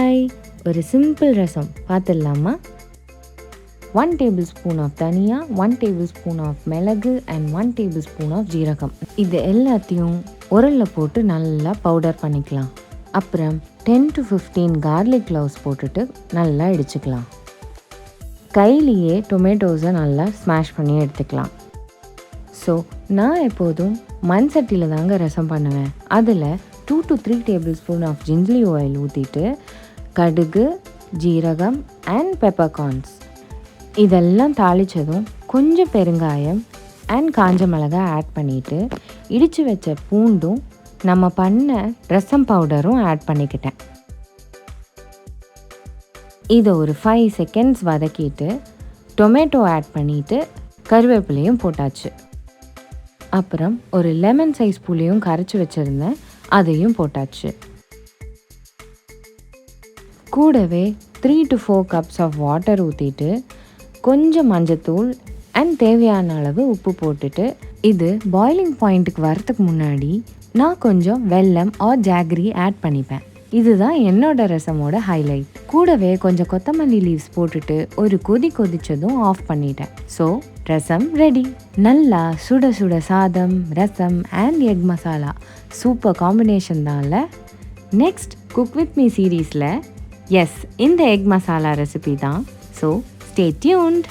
Hi, ஒரு simple ரசம் பார்த்துடலாமா? 1 tablespoon of தனியா, 1 tablespoon of மிளகு அண்ட் 1 tablespoon of ஜீரகம். இது எல்லாத்தையும் உரலில் போட்டு நல்லா பவுடர் பண்ணிக்கலாம். அப்புறம் 10 to 15 garlic cloves போட்டுட்டு நல்லா இடிச்சுக்கலாம். கையிலேயே டொமேட்டோஸை நல்லா ஸ்மாஷ் பண்ணி எடுத்துக்கலாம். ஸோ நான் எப்போதும் மண் சட்டியில் தாங்க ரசம் பண்ணுவேன். அதில் 2 to 3 tablespoon of ginger oil ஊற்றிட்டு கடுகு, ஜீரகம் அண்ட் பெப்பர்கார்ன்ஸ் இதெல்லாம் தாளித்ததும் கொஞ்சம் பெருங்காயம் அண்ட் காஞ்ச மிளகாய் ஆட் பண்ணிவிட்டு இடித்து வச்ச பூண்டும் நம்ம பண்ண ரசம் பவுடரும் ஆட் பண்ணிக்கிட்டேன். இதை ஒரு 5 seconds வதக்கிட்டு டொமேட்டோ ஆட் பண்ணிவிட்டு கருவேப்பிலையும் போட்டாச்சு. அப்புறம் ஒரு லெமன் சைஸ் புளியும் கரைச்சி வச்சுருந்தேன், அதையும் போட்டாச்சு. கூடவே 3 to 4 cups of வாட்டர் ஊற்றிட்டு கொஞ்சம் மஞ்சத்தூள் அண்ட் தேவையான அளவு உப்பு போட்டுட்டு இது பாய்லிங் பாயிண்ட்டுக்கு வரத்துக்கு முன்னாடி நான் கொஞ்சம் வெல்லம் ஆர் ஜாகரி ஆட் பண்ணிப்பேன். இதுதான் என்னோட ரசமோட ஹைலைட். கூடவே கொஞ்சம் கொத்தமல்லி லீவ்ஸ் போட்டுட்டு ஒரு கொதிச்சதும் ஆஃப் பண்ணிட்டேன். So rasam ready. நல்லா சுட சுட சாதம், rasam and egg masala super combination தான்ல. நெக்ஸ்ட் குக் வித் மீ சீரீஸில் இந்த எக் மசாலா ரெசிபி தான். So stay tuned.